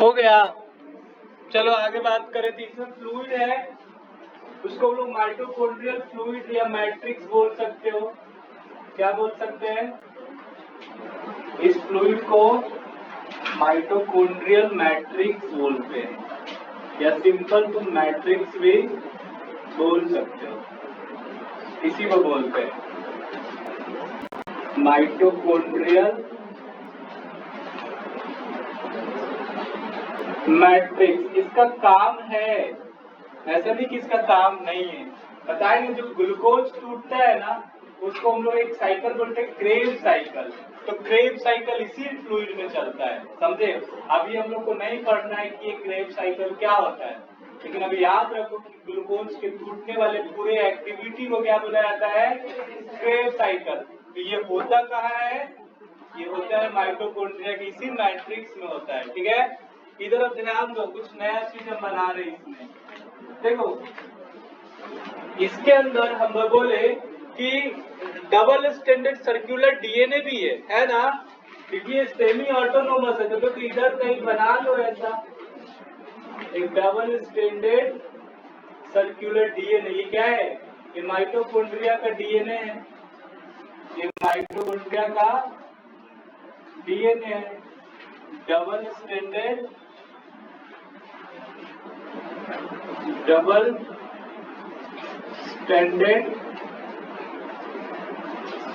हो गया। चलो आगे बात करें। तीसरा फ्लूइड है, उसको हम लोग माइटोकॉन्ड्रियल फ्लूइड या मैट्रिक्स बोल सकते हो। क्या बोल सकते हैं? इस फ्लूइड को माइटोकॉन्ड्रियल मैट्रिक्स बोलते हैं, या सिंपल तुम मैट्रिक्स भी बोल सकते हो। इसी को बोलते हैं माइटोकॉन्ड्रियल मैट्रिक्स। इसका काम है, ऐसा नहीं कि इसका काम नहीं है। बताएंगे जो ग्लूकोज टूटता है ना, उसको हम लोग एक साइकिल बोलते हैं, क्रेब साइकिल। तो क्रेब साइकिल इसी फ्लूइड में चलता है, समझे? अभी हम लोग को नहीं पढ़ना है कि ये क्रेब साइकिल क्या होता है, लेकिन अभी याद रखो कि ग्लूकोज के टूटने वाले पूरे एक्टिविटी को क्या बोला जाता है? Krebs cycle. तो ये होता कहाँ है? ये होता है माइटोकॉन्ड्रिया की इसी मैट्रिक्स में होता है। ठीक है, इधर अब ध्यान दो, कुछ नया चीज हम बना रहे हैं इसमें। देखो, इसके अंदर हम बोले कि डबल स्टैंडर्ड सर्कुलर डीएनए भी है ना, क्योंकि ये सेमी ऑटोनोमस है। तो इधर कहीं बना लो ऐसा एक डबल स्टैंडर्ड सर्कुलर डीएनए। ये क्या है? ये माइटोकॉन्ड्रिया का डीएनए है। ये माइटोकॉन्ड्रिया का डीएनए है, डबल स्टैंडर्ड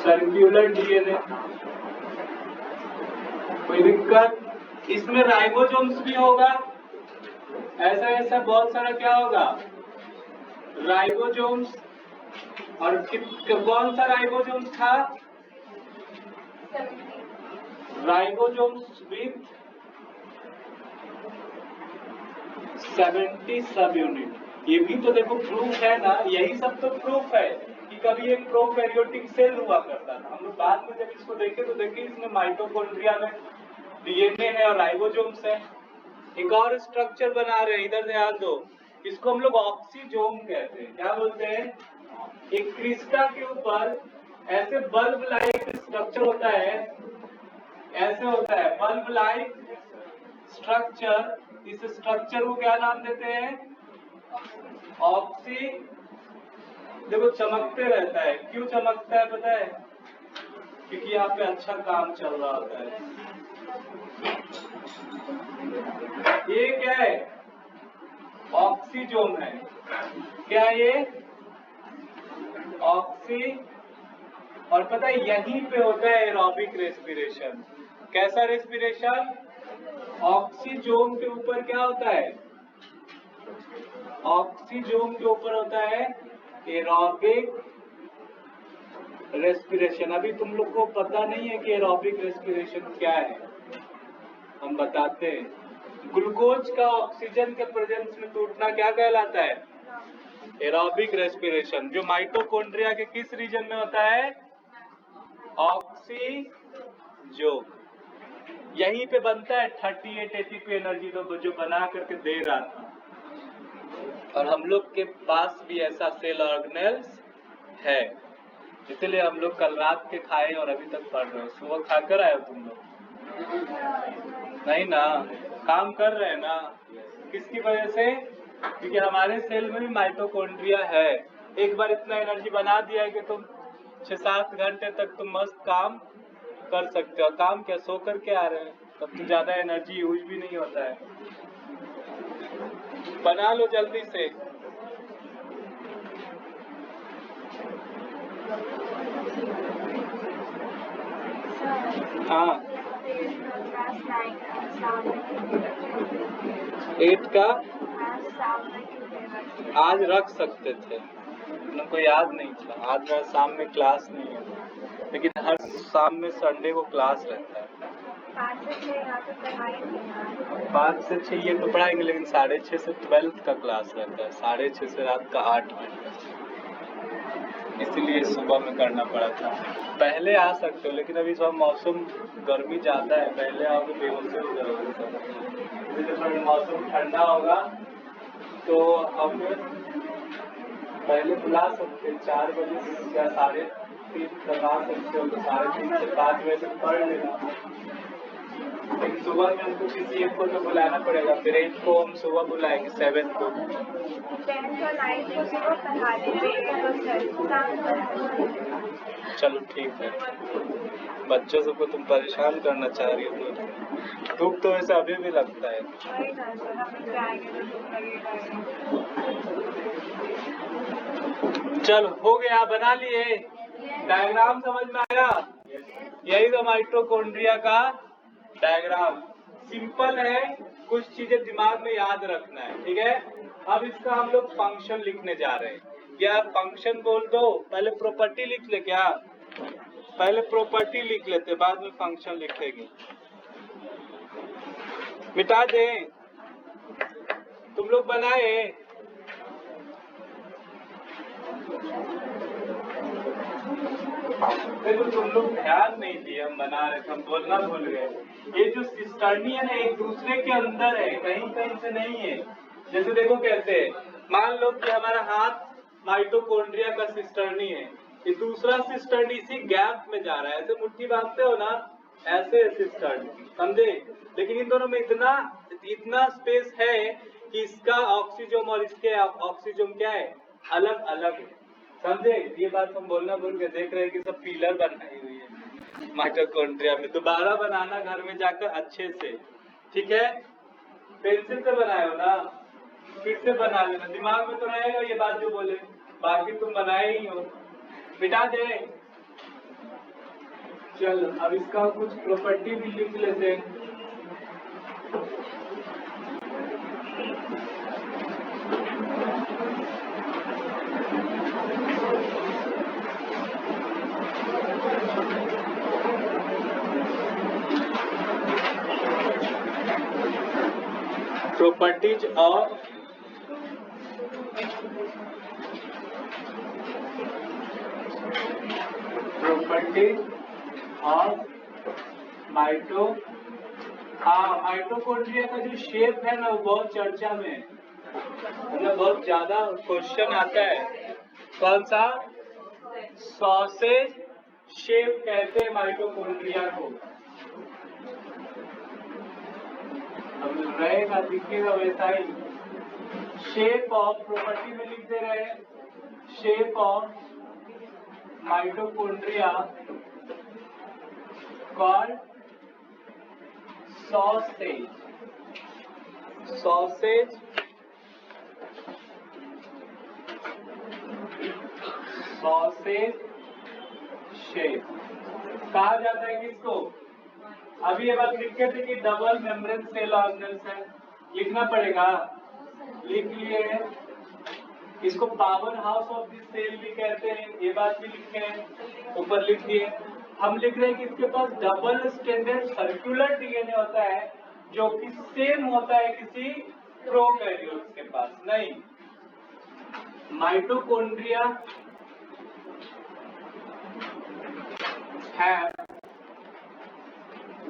सर्कुलर डीएनए। कोई दिक्कत? इसमें राइबोसोम्स भी होगा, ऐसा ऐसा बहुत सारा क्या होगा? राइबोसोम्स। और कौन सा राइबोसोम्स था? राइबोसोम्स विथ 70 सब यूनिट। ये भी तो देखो प्रूफ है ना, यही सब तो प्रूफ है कि कभी एक प्रोकैरियोटिक सेल हुआ करता था। हम लोग बाद में जब इसको देखे तो देखे इसमें माइटोकॉन्ड्रिया में डीएनए है और राइबोसोम्स है। एक और स्ट्रक्चर बना रहे हैं, इधर ध्यान दो। इसको हम लोग ऑक्सीजोम कहते हैं। क्या बोलते हैं? एक क्रिस्टा के ऊपर ऐसे बल्ब लाइक स्ट्रक्चर होता है, ऐसे होता है बल्ब लाइक स्ट्रक्चर। इस स्ट्रक्चर को क्या नाम देते हैं? ऑक्सी। देखो चमकते रहता है, क्यों चमकता है पता है? क्योंकि यहाँ पे अच्छा काम चल रहा होता है। ये क्या है? ऑक्सीजोम है। क्या ये? ऑक्सी। और पता है यहीं पे होता है एरोबिक रेस्पिरेशन। कैसा रेस्पिरेशन? ऑक्सीजोम के ऊपर क्या होता है? ऑक्सीजोम के ऊपर होता है एरोबिक रेस्पिरेशन। अभी तुम लोग को पता नहीं है कि एरोबिक रेस्पिरेशन क्या है, हम बताते हैं। ग्लूकोज का ऑक्सीजन के प्रेजेंस में टूटना क्या कहलाता है? Aerobic respiration. जो माइटोकॉन्ड्रिया के किस रीजन में होता है? ऑक्सीजोम। यहीं पे बनता है 38 एटीपी एनर्जी, तो जो बना करके दे रहा था। और हम लोग के पास भी ऐसा सेल ऑर्गेनेल्स है, इसलिए हम लोग कल रात के खाए और अभी तक पढ़ रहे हो। सुबह खाकर आए हो तुम लोग? नहीं ना, काम कर रहे हैं ना। किसकी वजह से? क्योंकि हमारे सेल में भी माइटोकॉन्ड्रिया है। एक बार इतना एनर्जी बना दिया है कि तुम 6-7 घंटे तक तुम मस्त काम कर सकते हो। काम क्या, सो करके आ रहे हैं, तब तो ज्यादा एनर्जी यूज भी नहीं होता है। बना लो जल्दी से। हाँ, 8 का आज रख सकते थे, उनको याद नहीं था। आज मेरा शाम में क्लास नहीं है, लेकिन हर शाम में संडे को क्लास रहता है। 5 से 6 ये तो पढ़ाएंगे, लेकिन 6:30 से 12 का क्लास रहता है, 6:30 से रात का 8 बजे, इसीलिए सुबह में करना पड़ा था। पहले आ सकते हो, लेकिन अभी सब मौसम गर्मी ज्यादा है, पहले आओगे बेहोशी हो जाओगे सब। मौसम ठंडा होगा तो हम पहले बुला सकते, 4 बजे से या 3:30 तक आ सकते हो, तो 3:30 से 5 बजे तक पढ़ लेना। लेकिन सुबह में हमको किसी एक को तो बुलाना पड़ेगा, फिर 8 को हम सुबह बुलाएंगे, 7 को। 10 और 9 को सुबह पढ़ा लीजिए। चलो ठीक है, बच्चों सबको तुम परेशान करना चाह रही हो, दुख तो वैसे अभी भी लगता है। चलो हो गया, बना लिए, डायग्राम समझ में आया? यही तो माइटोकॉन्ड्रिया का डायग्राम, सिंपल है, कुछ चीजें दिमाग में याद रखना है, ठीक है। अब इसका हम लोग फंक्शन लिखने जा रहे हैं। या फंक्शन बोल दो, पहले प्रॉपर्टी लिख ले, क्या पहले प्रॉपर्टी लिख लेते, बाद में फंक्शन लिखेंगे। मिटा दें, तुम लोग बनाए? देखो तुम लोग ध्यान नहीं दिए, हम बना रहे थे, हम बोलना भूल गए। ये जो सिस्टर्नी है ना, एक दूसरे के अंदर है, कहीं कहीं से नहीं है। जैसे देखो कैसे, मान लो कि हमारा हाथ माइटोकॉन्ड्रिया का सिस्टर्नी है, ये दूसरा सिस्टर्नी इसी गैप में जा रहा है, ऐसे मुट्ठी बांधते हो ना, ऐसे सिस्टर्नी, समझे। लेकिन इन दोनों में इतना स्पेस है कि इसका ऑक्सीजोम और इसके ऑक्सीजोम क्या है, अलग अलग है, समझे। ये बात हम बोलना भूल गए। देख रहे हैं कि सब पिलर बनाई हुई है माइटोकॉन्ड्रिया में, दोबारा बनाना घर में जाकर अच्छे से, ठीक है। पेंसिल से बनाए हो ना, फिर से बना लेना, दिमाग में तो रहेगा ये बात जो बोले, बाकी तुम बनाए ही हो। मिटा दे। चलो अब इसका कुछ प्रॉपर्टी भी लिख लेते हैं। Properties of माइटोकॉन्ड्रिया का जो शेप है ना, वो बहुत चर्चा में है, मतलब बहुत ज्यादा क्वेश्चन आता है। कौन सा? सॉसेज शेप कहते हैं माइटोकॉन्ड्रिया को। अब रहेगा, दिखेगा वैसा ही। शेप ऑफ, प्रॉपर्टी में लिख दे रहे हैं, shape of mitochondria called sausage. Sausage shape कहा जाता है किसको? अभी ये बात लिखे थे कि डबल मेम्ब्रेन सेल ऑर्गेनेल्स है, लिखना पड़ेगा, लिख लिए। इसको power house of the cell भी कहते हैं, ये बात भी लिखे हैं, ऊपर लिख दिए। हम लिख रहे हैं कि इसके पास डबल स्टैंडर्ड सर्कुलर डीएनए होता है, जो कि सेम होता है किसी प्रोकैरियोट्स के पास नहीं। Mitochondria have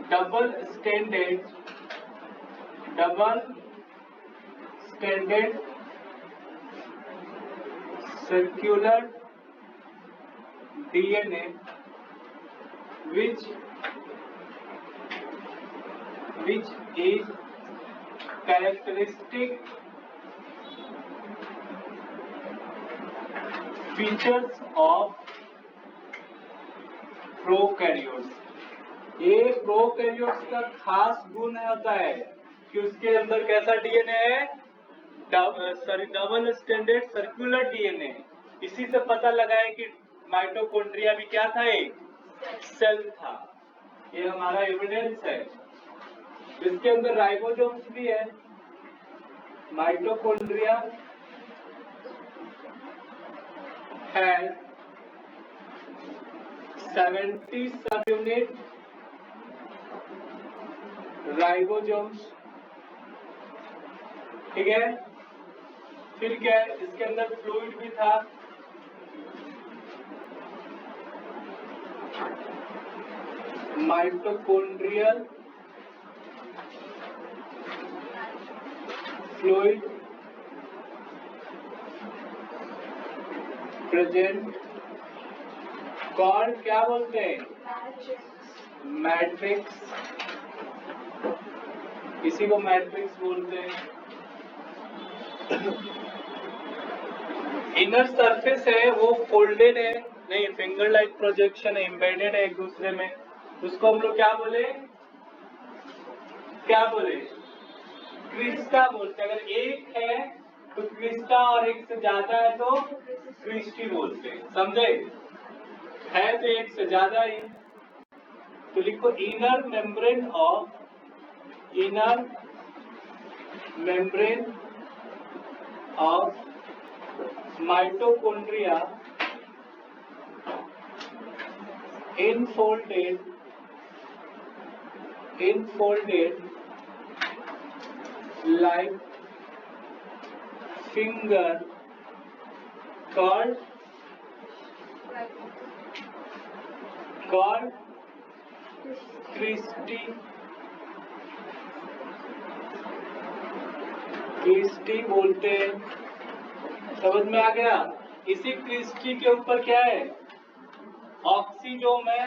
double stranded circular DNA which is characteristic features of prokaryotes. ये प्रोकैरियोट्स का खास गुण होता है कि उसके अंदर कैसा डीएनए है, डबल स्टैंडर्ड सर्कुलर डीएनए। इसी से पता लगा है कि माइटोकॉन्ड्रिया भी क्या था, एक सेल था, ये हमारा एविडेंस है। इसके अंदर राइबोसोम्स भी है। माइटोकॉन्ड्रिया है 70 सबयूनिट राइबोसोम्स, ठीक है। फिर क्या है, इसके अंदर फ्लूइड भी था, माइटोकॉन्ड्रियल फ्लूइड प्रेजेंट, कॉल्ड क्या बोलते हैं, मैट्रिक्स इसी को मैट्रिक्स बोलते हैं। इनर सरफेस है वो फोल्डेड है, नहीं फिंगर लाइक प्रोजेक्शन है, एम्बेडेड है एक दूसरे में, उसको हम लोग क्या बोले, क्रिस्टा बोलते हैं। अगर एक है तो क्रिस्टा और एक से ज्यादा है तो क्रिस्टी बोलते हैं, समझे? है तो एक से ज्यादा ही, तो लिखो inner membrane of mitochondria enfolded like finger called cristae बोलते हैं। समझ में आ गया? इसी क्रिस्टी के ऊपर क्या है, ऑक्सीजोम है।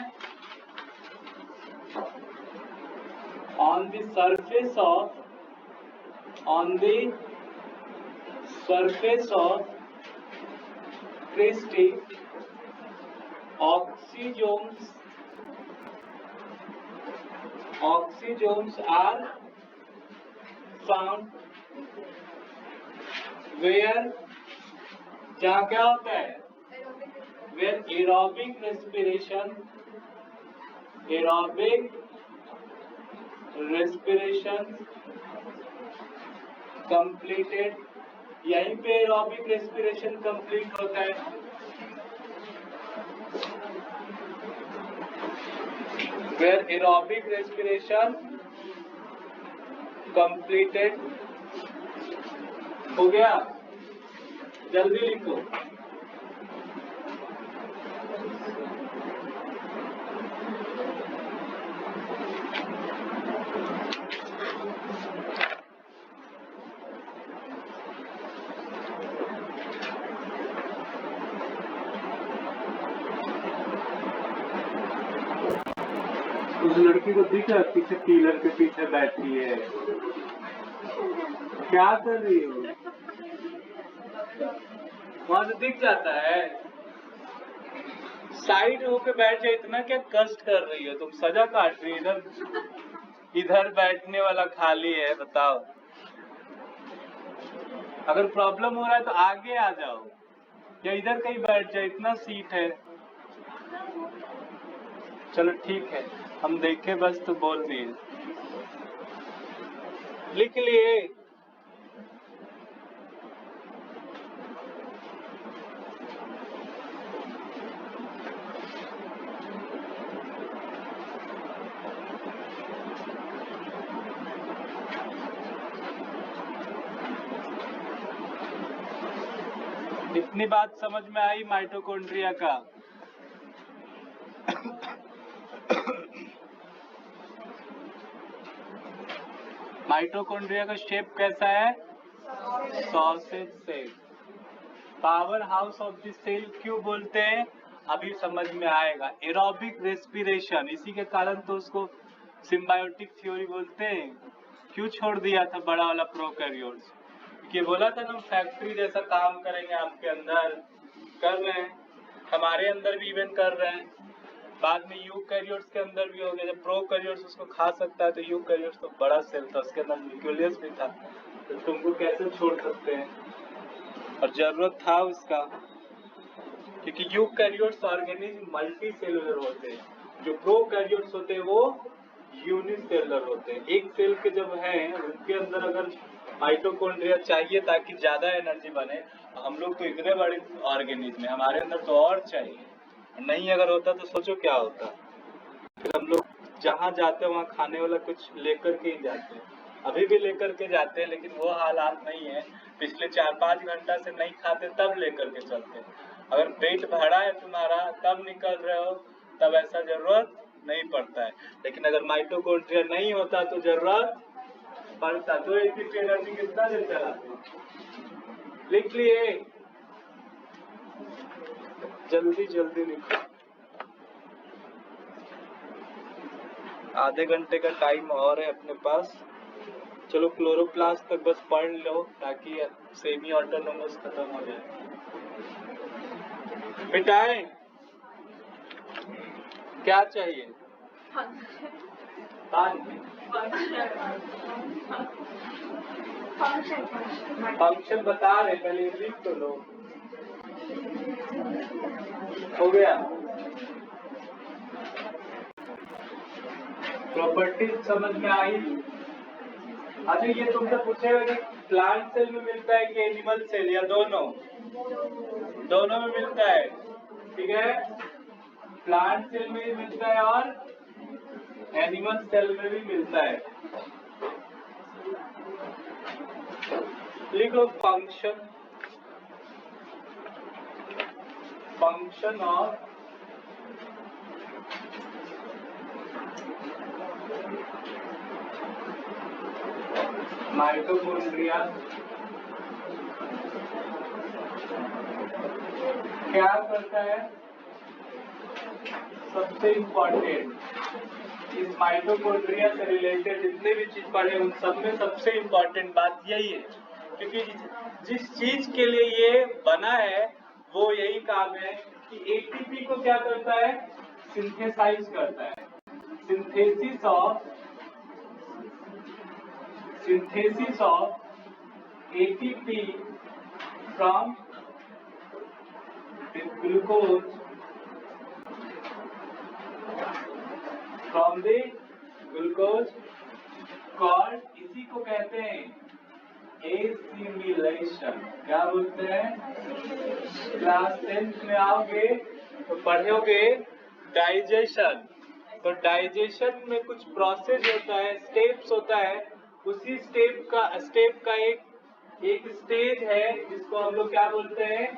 on the surface of Christie, oxysomes are found where, जहाँ क्या होता है, where aerobic respiration completed, यहीं पे एरोबिक रेस्पिरेशन कंप्लीट होता है। Where aerobic respiration completed, हो गया? जल्दी लिखो। उस लड़की को दिख रहा पीछे पिलर के पीछे बैठी है, क्या कर रही हो? वहां से दिख जाता है। साइड होके बैठ जाए, इतना क्या कष्ट कर रही हो तुम, सजा काट रही हो। इधर बैठने वाला खाली है, बताओ। अगर प्रॉब्लम हो रहा है तो आगे आ जाओ या इधर कहीं बैठ जाए, इतना सीट है। चलो ठीक है, हम देखे बस तो बोल दिए, लिख लिए। इतनी बात समझ में आई माइटोकॉन्ड्रिया का? माइटोकॉन्ड्रिया का शेप कैसा है? Sausage shape. Power house of the cell क्यों बोलते हैं, अभी समझ में आएगा। एरोबिक रेस्पिरेशन, इसी के कारण तो उसको सिम्बायोटिक थ्योरी बोलते हैं। क्यों छोड़ दिया था बड़ा वाला प्रोकैरियोट्स? कि बोला था ना फैक्ट्री जैसा काम करेंगे, आपके अंदर कर रहे हैं, हमारे अंदर भी इवन कर रहे हैं, बाद में यूकैरियोट्स के अंदर भी हो गया। जब प्रोकैरियोट्स उसको खा सकता है तो यूकैरियोट्स तो बड़ा सेल था, उसके अंदर न्यूक्लियस भी था, तो तुमको कैसे छोड़ सकते हैं? और जरूरत था उसका, क्योंकि यूकैरियोट्स ऑर्गेनिज्म मल्टी सेलुलर होते हैं, जो प्रोकैरियोट्स होते हैं वो यूनिसेलुलर होते हैं। एक सेल के जब है उनके अंदर अगर माइटोकॉन्ड्रिया चाहिए ताकि ज्यादा एनर्जी बने, हम लोग तो इतने बड़े ऑर्गेनिज्म है, हमारे अंदर तो और चाहिए, नहीं अगर होता तो सोचो क्या होता। फिर हम लोग जहाँ जाते हैं वहाँ खाने वाला कुछ लेकर के ही जाते हैं, अभी भी लेकर के जाते हैं, लेकिन वो हालात नहीं है। पिछले 4-5 घंटा से नहीं खाते तब लेकर के चलते हैं। अगर पेट भरा है तुम्हारा तब निकल रहे हो, तब ऐसा जरूरत नहीं पड़ता है। लेकिन अगर माइटोकॉन्ड्रिया नहीं होता तो जरूरत पड़ता। तो एटीपी एनर्जी कितना देर चलाते, लिख लिए? जल्दी जल्दी लिखो, आधे घंटे का टाइम और है अपने पास। चलो क्लोरोप्लास्ट तक बस पढ़ लो ताकि सेमी ऑटोनोमस खत्म हो जाए। मिटाएं, क्या चाहिए? फंक्शन बता रहे, पहले लिख तो लो। हो गया। प्रॉपर्टीज समझ में आई? अच्छा, ये तुमसे पूछेगा कि प्लांट सेल में मिलता है कि एनिमल सेल, या दोनों? दोनों में मिलता है, ठीक है। प्लांट सेल में भी मिलता है और एनिमल सेल में भी मिलता है। लिखो फंक्शन ऑफ माइटोकॉन्ड्रिया क्या करता है? सबसे इम्पोर्टेंट, इस माइटोकॉन्ड्रिया से रिलेटेड जितने भी चीज पढ़े उन सब में सबसे इम्पोर्टेंट बात यही है, क्योंकि जिस चीज के लिए ये बना है वो यही काम है कि एटीपी को क्या करता है? सिंथेसाइज करता है। Synthesis of ATP from the glucose called, इसी को कहते हैं एसिमिलेशन। क्या बोलते हैं? क्लास 10th में आओगे तो पढ़ोगे डाइजेशन। तो डाइजेशन में कुछ प्रोसेस होता है, स्टेप्स होता है। उसी स्टेप का एक स्टेज है जिसको हम लोग क्या बोलते हैं?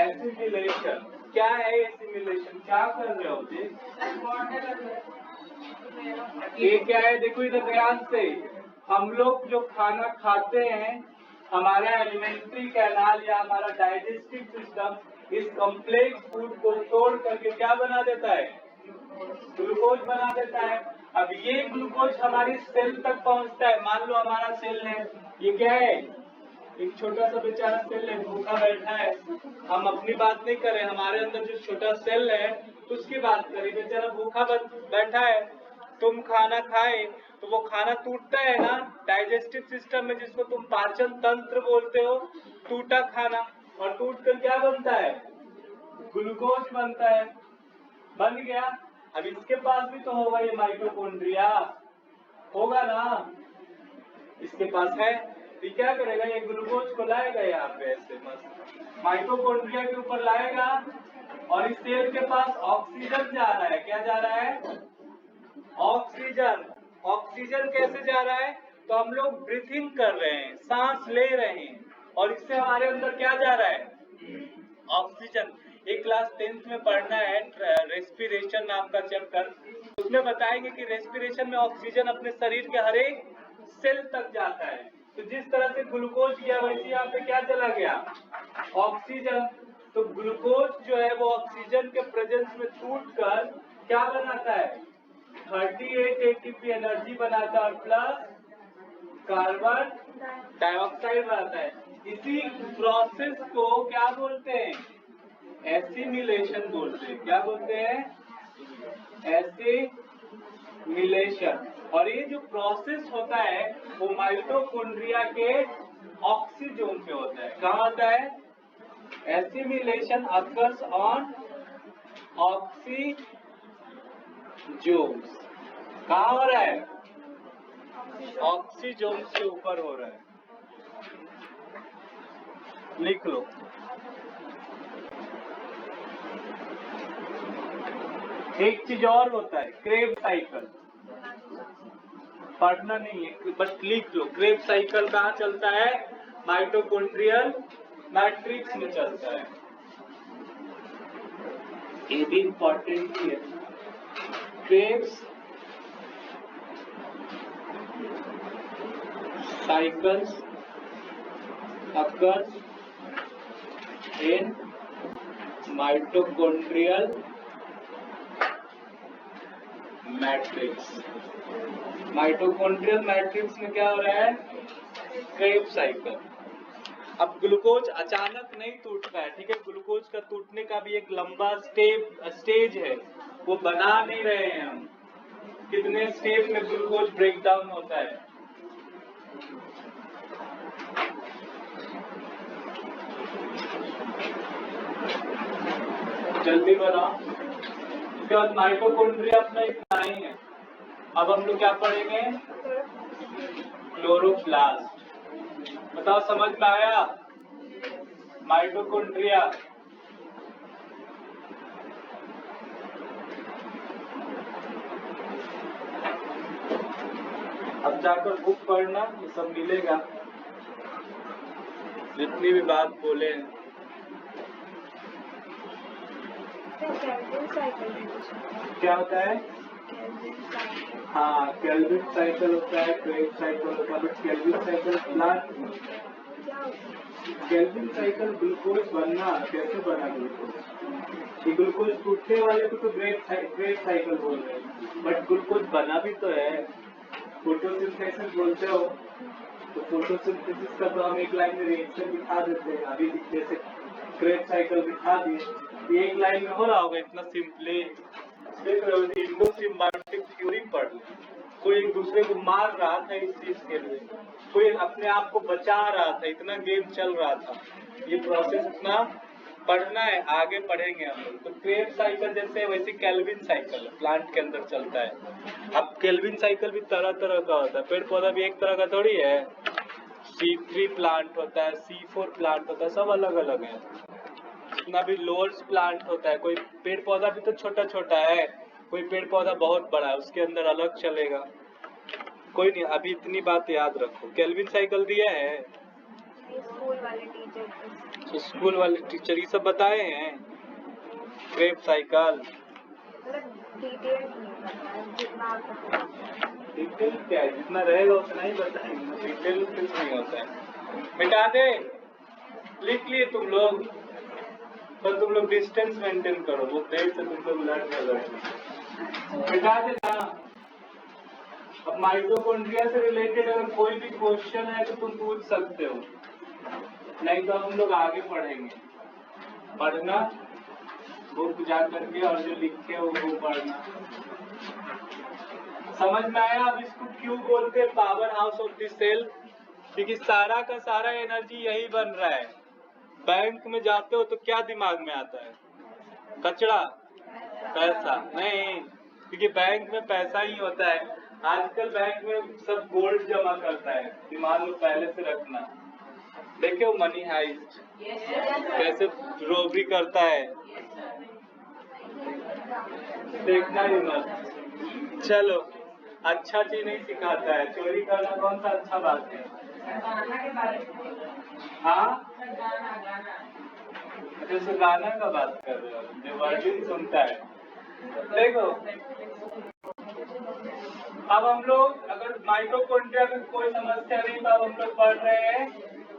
एसिमिलेशन। क्या है एसिमिलेशन? क्या कर रहे हो जी? ये क्या है? देखो इधर ध्यान से। हम लोग जो खाना खाते हैं, हमारा एलिमेंट्री कैनाल या हमारा डाइजेस्टिव सिस्टम इस कॉम्प्लेक्स फूड को तोड़ करके क्या बना देता है? ग्लूकोज बना देता है। अब ये ग्लूकोज हमारी सेल तक पहुंचता है। मान लो हमारा सेल है, ये क्या है? एक छोटा सा बेचारा सेल है, भूखा बैठा है। हम अपनी बात नहीं करें, हमारे अंदर जो छोटा सेल है उसकी बात करें। बेचारा भूखा बैठा है, तुम खाना खाए तो वो खाना टूटता है ना डाइजेस्टिव सिस्टम में, जिसको तुम पाचन तंत्र बोलते हो। टूटा खाना, और टूट कर क्या बनता है? ग्लूकोज बनता है। बन गया। अब इसके पास भी तो होगा ये माइटोकॉन्ड्रिया, होगा ना? इसके पास है, तो क्या करेगा? ये ग्लूकोज को लाएगा यहाँ पे ऐसे मस्त माइटोकॉन्ड्रिया के ऊपर लाएगा, और इस सेल के पास ऑक्सीजन जा रहा है। क्या जा रहा है? ऑक्सीजन। ऑक्सीजन कैसे जा रहा है? तो हम लोग ब्रीथिंग कर रहे हैं, सांस ले रहे हैं, और इससे हमारे अंदर क्या जा रहा है? ऑक्सीजन। एक क्लास 10th में पढ़ना है रेस्पिरेशन नाम का चैप्टर, उसमें बताएंगे कि रेस्पिरेशन में ऑक्सीजन अपने शरीर के हर एक सेल तक जाता है। तो जिस तरह से ग्लूकोज गया वैसे यहाँ पे क्या चला गया? ऑक्सीजन। तो ग्लूकोज जो है वो ऑक्सीजन के प्रेजेंस में टूट कर क्या बनाता है? 38 ATP एनर्जी बनाता है, और प्लस कार्बन डाइऑक्साइड बनाता है। इसी प्रोसेस को क्या बोलते हैं? एसिमिलेशन बोलते हैं। क्या बोलते हैं? एसिमिलेशन। और ये जो प्रोसेस होता है वो माइटोकॉन्ड्रिया के ऑक्सीजोम पे होता है। कहाँ होता है? Assimilation occurs on oxysomes. कहाँ हो रहा है? ऑक्सीजोम्स के ऊपर हो रहा है। लिख लो। एक चीज और होता है, क्रेब साइकिल। पढ़ना नहीं है, बस लिख लो। क्रेब साइकिल कहाँ चलता है? माइटोकॉन्ड्रियल मैट्रिक्स में चलता है। ये भी इंपॉर्टेंट है। Krebs cycles occurs in mitochondrial matrix। Mitochondrial matrix में क्या हो रहा है? Krebs cycle. अब ग्लूकोज अचानक नहीं टूटता है, ठीक है, ग्लूकोज का टूटने का भी एक लंबा स्टेज है, वो बना नहीं रहे हैं हम। कितने स्टेज में ग्लूकोज ब्रेक डाउन होता है? जल्दी बनाओ। उसके बाद माइटोकॉन्ड्रिया अपना इतना ही है। अब हम लोग क्या पढ़ेंगे? क्लोरोप्लास्ट। बताओ, समझ में आया? माइटोकॉन्ड्रिया, अब जाकर बुक पढ़ना, ये सब मिलेगा, जितनी भी बात बोले। क्या होता है? हाँ, केल्विन साइकिल होता है, क्रेब्स साइकिल होता है, but Calvin cycle plant, Calvin cycle glucose बनना कैसे बना? ग्लूकोज, ये ग्लूकोज टूटने वाले को तो ग्रेप साइकिल बोल रहे हैं, बट ग्लूकोज बना भी तो है, फोटोसिंथेसिस बोलते हो। तो फोटोसिंथेसिस का तो हम एक लाइन में रिएक्शन दिखा देते हैं, अभी जैसे क्रेब साइकिल दिखा दिए, एक लाइन में हो रहा होगा इतना सिंपली। देख रहे हो, इंडोसिम्बायोटिक थ्योरी पढ़ लो। कोई एक दूसरे को मार रहा था इस चीज के लिए, कोई अपने आप को बचा रहा था, इतना गेम चल रहा था। ये प्रोसेस इतना पढ़ना है, आगे पढ़ेंगे हम लोग। तो क्रेब साइकिल जैसे वैसे केल्विन साइकिल प्लांट के अंदर चलता है। अब केल्विन साइकिल भी तरह तरह का होता है, पेड़ पौधा भी एक तरह का थोड़ी है। C3 प्लांट होता है, C4 प्लांट होता है, सब अलग अलग है। जितना भी लोअर्स प्लांट होता है, कोई पेड़ पौधा भी तो छोटा छोटा है, कोई पेड़ पौधा बहुत बड़ा है, उसके अंदर अलग चलेगा। कोई नहीं, अभी इतनी बात याद रखो। केल्विन साइकिल दिया है स्कूल वाले टीचर, ये सब बताए हैं। क्रेब साइकिल डिटेल क्या है, जितना रहेगा उतना ही बताएंगे, डिटेल कुछ नहीं होता है। मिटा दे, लिख लिए तुम लोग, पर तुम लोग डिस्टेंस मेंटेन करो, वो देर से तुम लोग लड़ मिटा देना। अब माइटोकॉन्ड्रिया से रिलेटेड अगर कोई भी क्वेश्चन है तो तुम पूछ सकते हो, नहीं तो हम लोग आगे पढ़ेंगे। पढ़ना, बुक जा करके, और जो लिखे हो वो पढ़ना। समझ में आया? अब इसको क्यों बोलते हैं power house of the cell? क्योंकि सारा का सारा एनर्जी यही बन रहा है। बैंक में जाते हो तो क्या दिमाग में आता है? कचरा, पैसा नहीं, क्योंकि बैंक में पैसा ही होता है। आजकल बैंक में सब गोल्ड जमा करता है, दिमाग में पहले से रखना। देखे हो मनी हाइस्ट कैसे रोबरी करता है, देखना ही मत। चलो, अच्छा चीज नहीं सिखाता है, चोरी करना कौन सा अच्छा बात है? हाँ, जैसे गाना का बात कर रहे हो, जो वर्जिन सुनता है। देखो, अब हम लोग अगर माइटोकॉन्ड्रिया में कोई समस्या नहीं, तो अब हम लोग पढ़ रहे हैं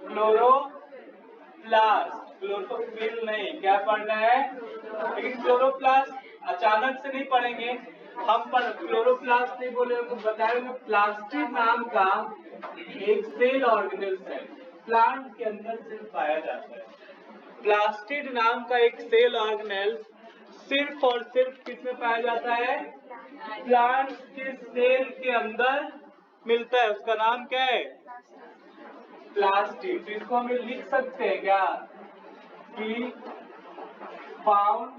क्लोरोप्लास्ट, क्लोरोफिल नहीं, क्या पढ़ना है? लेकिन क्लोरोप्लास्ट अचानक से नहीं पढ़ेंगे हम, पर क्लोरोप्लास्ट नहीं बोले तो बताएंगे। प्लास्टिड नाम का एक सेल ऑर्गेनेल्स है, प्लांट के अंदर सिर्फ पाया जाता है। प्लास्टिड नाम का एक सेल ऑर्गेनेल सिर्फ और सिर्फ किसमें पाया जाता है? प्लांट के सेल के अंदर मिलता है। उसका नाम क्या है? प्लास्टिड। तो इसको हम लिख सकते हैं क्या कि found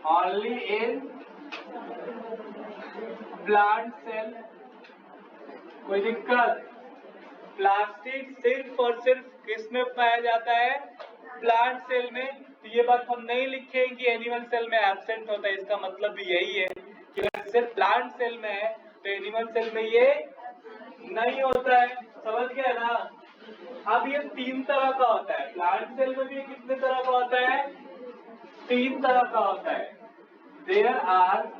only in plant cell. कोई दिक्कत? प्लास्टिक सिर्फ और सिर्फ किसमें पाया जाता है? प्लांट सेल में। तो ये बात हम नहीं लिखेंगे कि एनिमल सेल में एब्सेंट होता है, इसका मतलब भी यही है कि अगर सिर्फ प्लांट सेल में है तो एनिमल सेल में ये नहीं होता है। समझ गया ना? अब ये तीन तरह का होता है, प्लांट सेल में भी कितने तरह का होता है? तीन तरह का होता है। There are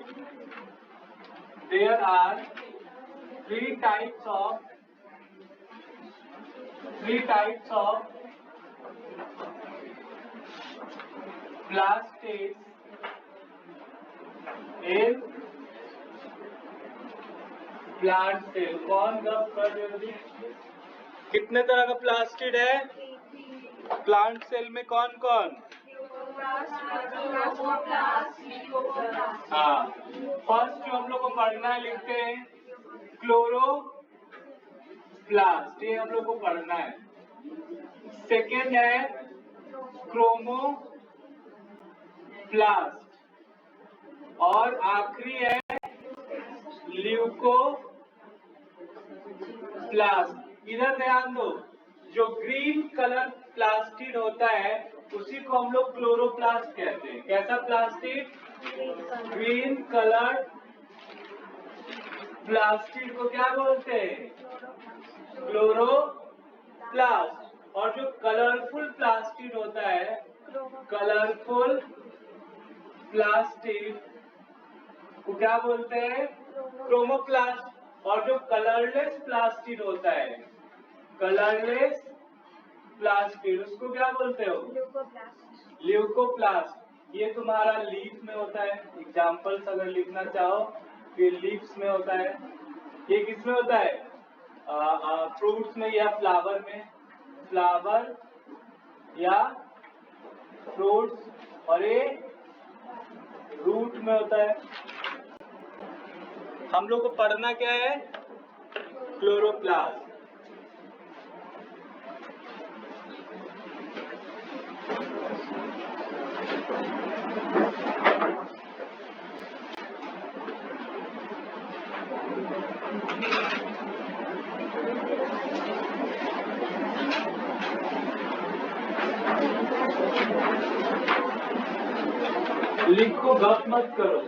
three types of plastids in plant cell. कौन गप कर जल्दी? कितने तरह का प्लास्टिड है प्लांट सेल में? कौन कौन? हाँ, फर्स्ट जो हम लोग को पढ़ना है, लिखते हैं क्लोरोप्लास्ट, ये हम लोग को पढ़ना है। सेकेंड है क्रोमोप्लास्ट, और आखिरी है ल्यूकोप्लास्ट। इधर ध्यान दो, जो ग्रीन कलर प्लास्टिड होता है उसी को हम लोग क्लोरोप्लास्ट कहते हैं। कैसा प्लास्टिड? ग्रीन कलर प्लास्टिड को क्या बोलते हैं? क्लोरोप्लास्ट। और जो कलरफुल प्लास्टिड होता है, कलरफुल प्लास्टिड को क्या बोलते हैं? क्रोमोप्लास्ट। और जो कलरलेस प्लास्टिड होता है, कलरलेस प्लास्टिड, उसको क्या बोलते हो? ल्यूकोप्लास्ट। ये तुम्हारा लीफ में होता है। एग्जाम्पल्स अगर लिखना चाहो, ये लीव्स में होता है। ये किस में होता है? फ्रूट्स में या फ्लावर में, फ्लावर या फ्रूट्स। और ये रूट में होता है। हम लोग को पढ़ना क्या है? क्लोरोप्लास्ट। लिखो, गप मत करो।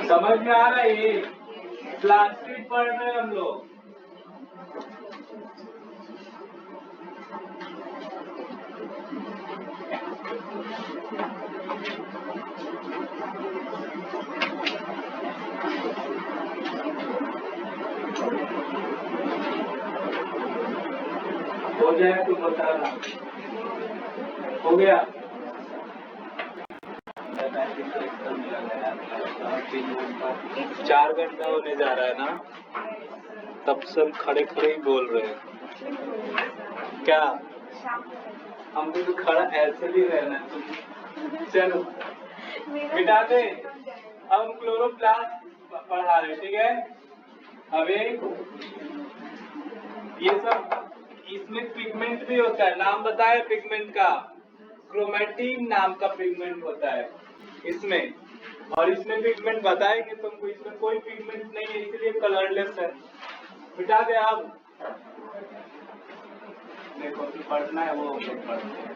समझ में आ रहा है? ये प्लास्टिक पढ़ रहे हैं हम लोग। हो जाए तो बताना। हो गया? 4 घंटा होने जा रहा है ना, तब से हम खड़े खड़े ही बोल रहे हैं। क्या हमको तो खड़ा ऐसे भी रहना है? चलो मिटा दे। अब हम क्लोरोप्लास्ट पढ़ा रहे, ठीक है? अबे ये सब, इसमें पिगमेंट भी होता है। नाम बताए पिगमेंट का? क्रोमेटिन नाम का पिगमेंट होता है इसमें। और इसमें पिगमेंट बताएंगे तुमको। इसमें कोई पिगमेंट नहीं है, इसलिए कलरलेस है। मिटा दे। अब देखो जो पढ़ना है वो पढ़ते हैं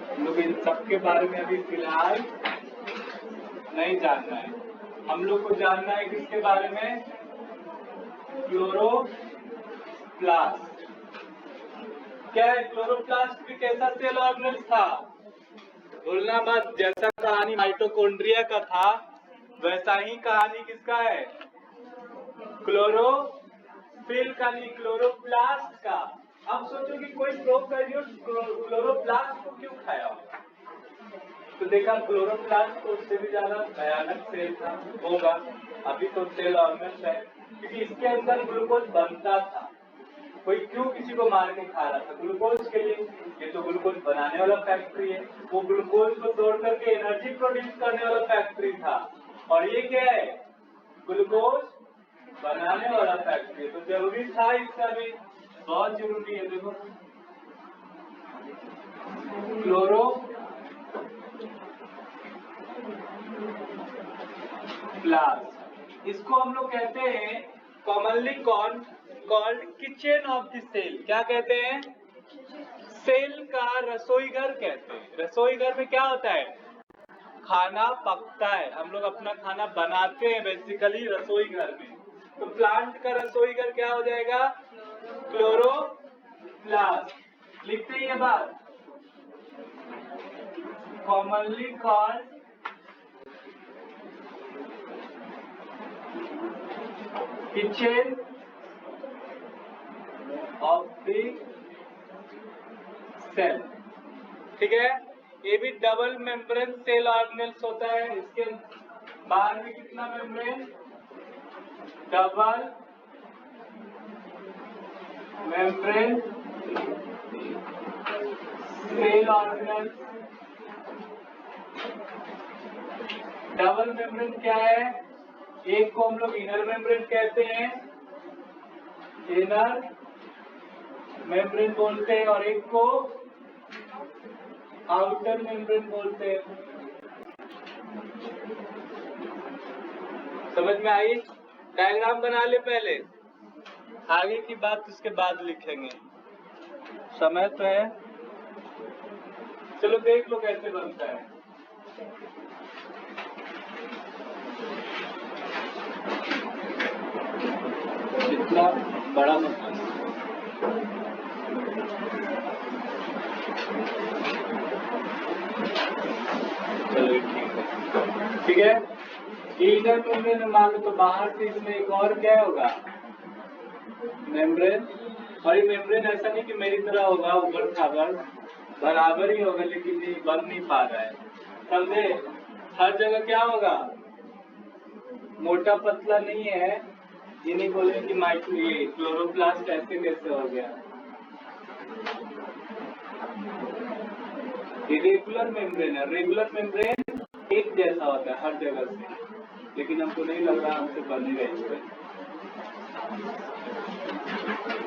हम लोग। इन सबके बारे में अभी फिलहाल नहीं जानना है। हम लोग को जानना है किसके बारे में? क्लोरोप्लास्ट। क्या है क्लोरोप्लास्ट? भी कैसा सेल ऑर्गेनेल था? भूलना मत। जैसा कहानी माइटोकॉन्ड्रिया का था, वैसा ही कहानी किसका है? क्लोरोफिल का, नहीं क्लोरोप्लास्ट का। अब सोचो कि कोई प्रोकैरियोट क्लोरोप्लास्ट को क्यों खाया? तो देखा क्लोरोप्लास्ट तो उससे भी ज्यादा भयानक सेल था, होगा। अभी तो सेल ऑर्गेनेल है, क्योंकि इसके अंदर ग्लूकोज बनता था। कोई क्यों किसी को मार के खा रहा था? ग्लूकोज के लिए। ये तो ग्लूकोज बनाने वाला फैक्ट्री है, वो ग्लूकोज को तोड़ करके एनर्जी प्रोड्यूस करने वाला फैक्ट्री था। और ये क्या है? ग्लूकोज बनाने वाला फैक्ट्री। तो जरूरी था इसका भी, बहुत जरूरी है। देखो क्लोरोप्लास्ट, इसको हम लोग कहते हैं commonly called kitchen of the cell. क्या कहते हैं? सेल का रसोई घर कहते हैं। रसोई घर में क्या होता है? खाना पकता है। हम लोग अपना खाना बनाते हैं बेसिकली रसोई घर में। तो प्लांट का रसोई घर क्या हो जाएगा? क्लोरोप्लास्ट। लिखते हैं ये बात, commonly called kitchen of the cell. ठीक है? ये भी डबल मेम्ब्रेन सेल ऑर्गेनेल्स होता है। इसके बाहर में कितना membrane? Double membrane cell organelle. Double membrane क्या है? एक को हम लोग इनर मेम्ब्रेन कहते हैं, इनर मेम्ब्रेन बोलते हैं, और एक को आउटर मेम्ब्रेन बोलते हैं। समझ में आई? डायग्राम बना ले पहले, आगे की बात उसके बाद लिखेंगे। समय तो है, चलो देख लो कैसे बनता है। इतना बड़ा मत बना। चलो ठीक है। इनर मेम्ब्रेन मान लो, तो बाहर से इसमें एक और क्या होगा? मेम्ब्रेन। और ये मेम्ब्रेन ऐसा नहीं कि मेरी तरह होगा ऊपर खाबर, बराबर ही होगा, लेकिन ये बन नहीं पा रहा है, समझे? हर जगह क्या होगा? मोटा पतला नहीं है। ये नहीं बोले कि माइक्रो ये क्लोरोप्लास्ट ऐसे कैसे हो गया। ये रेगुलर मेम्ब्रेन है। रेगुलर मेम्ब्रेन एक जैसा होता है हर जगह से, लेकिन हमको नहीं लग रहा हमसे बनेगा इस पे।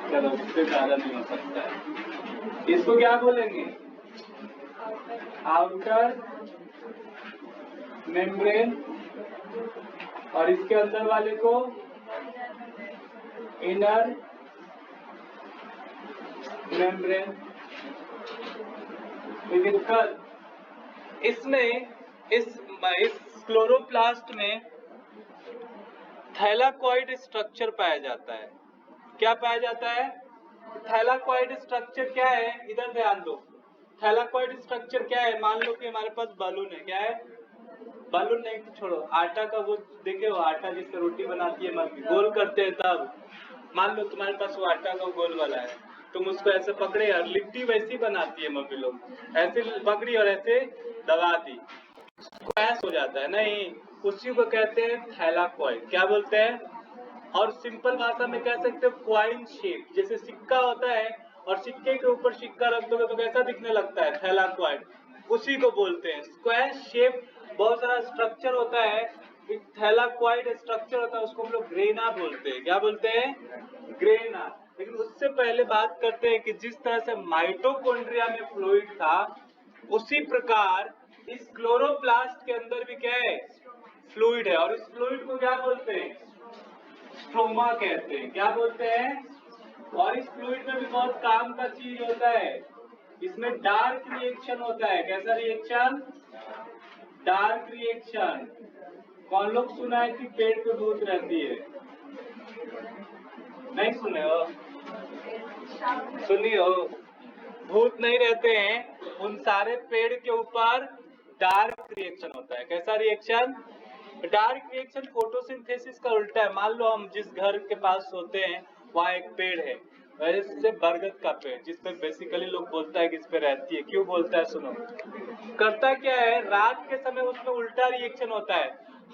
चलो उससे ज्यादा नहीं हो सकता है। इसको क्या बोलेंगे? आउटर मेम्ब्रेन, और इसके अंदर वाले को इनर मेम्ब्रेन। इसमें इस क्लोरोप्लास्ट में थैलाकॉइड स्ट्रक्चर पाया जाता है। क्या पाया जाता है? थैलाकॉइड स्ट्रक्चर क्या है? इधर ध्यान दो। थैलाकॉइड स्ट्रक्चर क्या है? मान लो कि हमारे पास बलून है। क्या है? बलून नहीं तो छोड़ो, आटा का वो देखे हो, आटा जिससे रोटी बनाती है मम्मी, गोल करते हैं तब। मान लो तुम्हारे पास वो आटा का गोल वाला है, तुम उसको ऐसे पकड़े और लिट्टी वैसी बनाती है मम्मी लोग, ऐसे पकड़ी और ऐसे दबा दी, स्क्वैश हो जाता है। नहीं, उसी को कहते हैं थैलाकॉइड। क्या बोलते हैं? और सिंपल भाषा में कह सकते हो क्वाइन शेप। जैसे सिक्का होता है और सिक्के के ऊपर सिक्का रख दोगे तो कैसा दिखने लगता है? थैलाकॉइड। उसी को बोलते हैं स्क्वायर शेप। बहुत सारा स्ट्रक्चर होता है, थैलाकॉइड स्ट्रक्चर होता है, उसको हम लोग ग्रेना बोलते हैं। क्या बोलते हैं? ग्रेना। लेकिन उससे पहले बात करते हैं कि जिस तरह से माइटोकॉन्ड्रिया में फ्लूइड था, उसी प्रकार इस क्लोरोप्लास्ट के अंदर भी क्या है? फ्लूइड है। और इस फ्लूइड को क्या बोलते हैं? स्ट्रोमा कहते हैं। क्या बोलते हैं? और इस फ्लूइड में भी बहुत काम का चीज होता है। इसमें डार्क रिएक्शन होता है। कैसा रिएक्शन? Dark reaction. कौन लोग सुना है कि पेड़ पे भूत रहती है? नहीं सुने हो? सुनी हो? भूत नहीं रहते हैं, उन सारे पेड़ के ऊपर डार्क रिएक्शन होता है। कैसा रिएक्शन? डार्क रिएक्शन फोटोसिंथेसिस का उल्टा है। मान लो हम जिस घर के पास सोते हैं वहाँ एक पेड़ है, वैसे बरगद का पेड़, जिसपे बेसिकली लोग बोलता है कि इस पे रहती है। क्यों बोलता है? सुनो, करता क्या है, रात के समय उसमें उल्टा रिएक्शन होता है।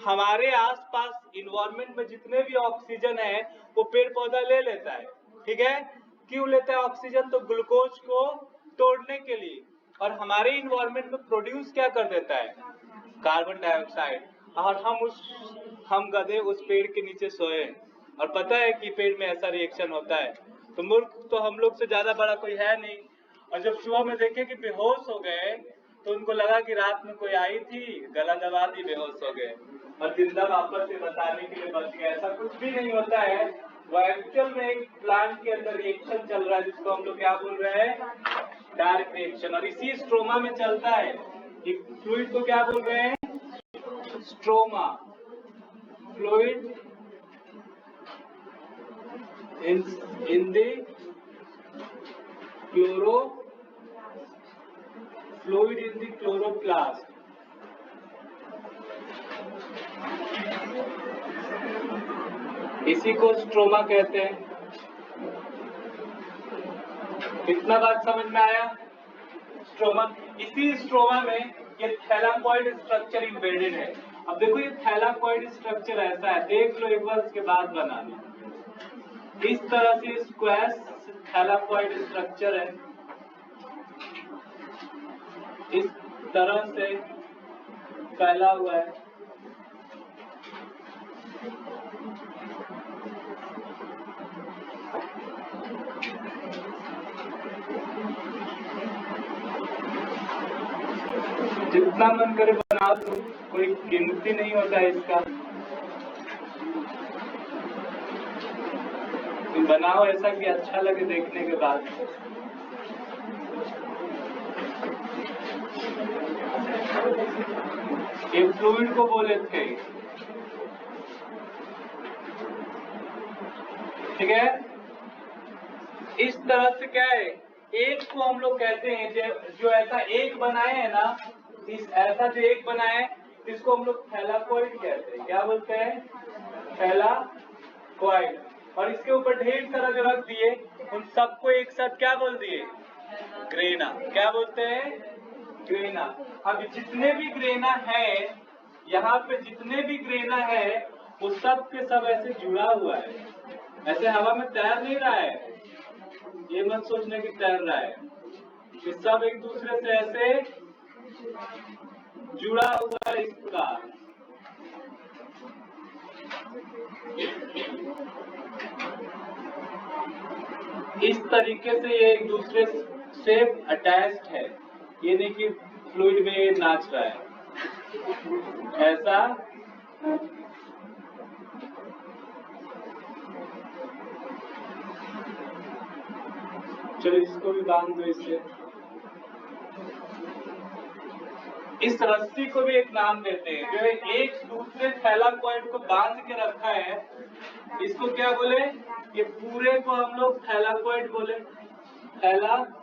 हमारे आसपास इन्वायरमेंट में जितने भी ऑक्सीजन है वो पेड़ पौधा ले लेता है। ठीक है? क्यों लेता है ऑक्सीजन? तो ग्लूकोज को तोड़ने के लिए। और हमारे इन्वायरमेंट में प्रोड्यूस क्या कर देता है? Carbon dioxide. और हम गधे उस पेड़ के नीचे सोए और पता है कि पेड़ में ऐसा रिएक्शन होता है। तो मूर्ख तो हम लोग से ज्यादा बड़ा कोई है नहीं। और जब सुबह में देखे कि बेहोश हो गए तो उनको लगा कि रात में कोई आई थी, गला दबा दी, बेहोश हो गए और जिंदा वापस से बताने के लिए बच गए। ऐसा कुछ भी नहीं होता है। वो एक्चुअल में एक प्लांट के अंदर रिएक्शन चल रहा है, जिसको हम लोग क्या बोल रहे हैं? Dark reaction. और इसी स्ट्रोमा में चलता है। फ्लूइड को क्या बोल रहे हैं? Stroma. Fluid in the fluid in the chloroplast. इसी को स्ट्रोमा कहते हैं। कितना बात समझ में आया? स्ट्रोमा, इसी स्ट्रोमा में ये थैलाकॉइड स्ट्रक्चर इम्बेडेड है। अब देखो ये थैलाकॉइड स्ट्रक्चर ऐसा है, देख लो एक बार उसके बाद बनाना। इस तरह से स्क्वायर थैलाकॉइड स्ट्रक्चर है, इस तरह से फैला हुआ है। जितना मन करे बना दो, कोई गिनती नहीं होता है इसका। बनाओ ऐसा कि अच्छा लगे देखने के बाद। ये फ्लूइड को बोले थे, ठीक है। इस तरह से क्या है, एक को हम लोग कहते हैं जो ऐसा एक बनाए है ना, इस ऐसा जो एक बनाए है इसको हम लोग थैलाकॉइड कहते हैं। क्या बोलते हैं? थैलाकॉइड। और इसके ऊपर ढेर सारा जो रख दिए, उन सबको एक साथ क्या बोल दिए? ग्रेना। क्या बोलते हैं? ग्रेना। अब जितने भी ग्रेना है यहाँ पे, जितने भी ग्रेना है वो सब के सब ऐसे जुड़ा हुआ है, ऐसे हवा में तैर नहीं रहा है। ये मत सोचने की तैर रहा है, ये सब एक दूसरे से ऐसे जुड़ा हुआ है इस प्रकार। इस तरीके से ये एक दूसरे से अटैच्ड है, ये नहीं कि फ्लूइड में ये नाच रहा है, ऐसा चलो इसको भी बांध दो इससे। इस रस्सी को भी एक नाम देते हैं, जो एक दूसरे थैलाकॉइड को बांध के रखा है, इसको क्या बोले? ये पूरे को हम लोग थैलाकॉइड बोले, थैलाकॉइड।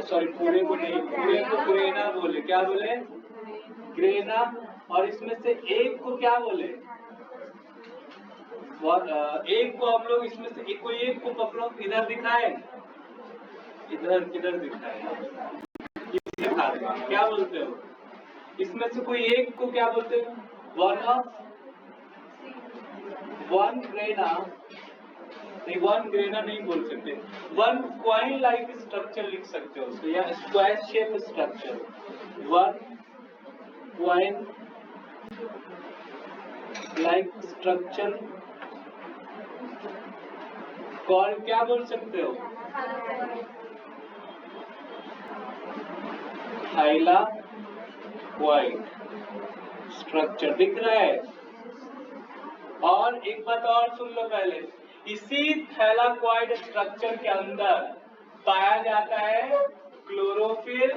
सॉरी, पूरे को नहीं, पूरे को ग्रेना बोले। क्या बोले? ग्रेना। और इसमें से एक को क्या बोले? एक को हम लोग इसमें से एक को पकड़ो, इधर दिखाए, इधर किधर दिखाए, क्या बोलते हो? इसमें से कोई एक को क्या बोलते हो? वन ग्रेना नहीं बोल सकते, वन कॉइन लाइक स्ट्रक्चर लिख सकते हो उसको, या square shape structure. One coin like structure call क्या बोल सकते हो? थैलाकॉइड स्ट्रक्चर दिख रहा है। और एक बात और सुन लो पहले, इसी थैलाकॉइड स्ट्रक्चर के अंदर पाया जाता है क्लोरोफिल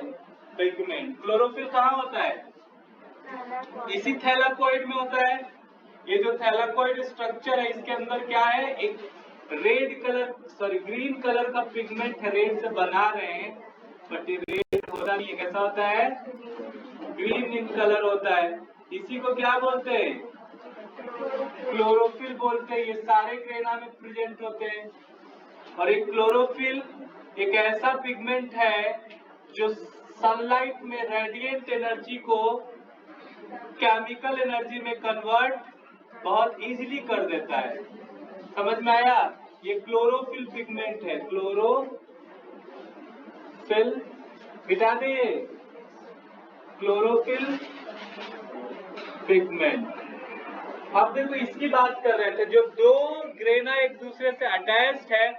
पिगमेंट। क्लोरोफिल कहाँ होता है? इसी थैलाकॉइड में होता है। ये जो थैलाकॉइड स्ट्रक्चर है, इसके अंदर क्या है? एक ग्रीन कलर का पिगमेंट है, रेड से बना रहे हैं, बट ये रेड होता नहीं है। कैसा होता है? ग्रीन इन कलर होता है। इसी को क्या बोलते हैं? क्लोरोफिल बोलते हैं। ये सारे ग्रेना में प्रेजेंट होते हैं। और एक क्लोरोफिल एक ऐसा पिगमेंट है जो सनलाइट में रेडिएंट एनर्जी को केमिकल एनर्जी में कन्वर्ट बहुत इजीली कर देता है। समझ में आया? ये क्लोरोफिल पिगमेंट है, क्लोरोफिल, मिटा दे, क्लोरोफिल पिगमेंट। अब देखो इसकी बात कर रहे थे, जो दो ग्रेना एक दूसरे से अटैच्ड है,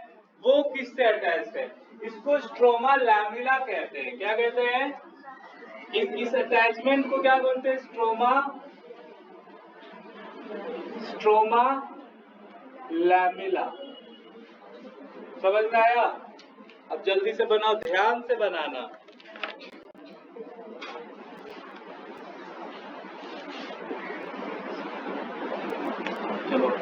वो किससे अटैच्ड है? इसको स्ट्रोमा लैमिला कहते हैं। क्या कहते हैं? इस अटैचमेंट को क्या बोलते हैं? Stroma lamella. समझ में आया? अब जल्दी से बनाओ, ध्यान से बनाना। चलो।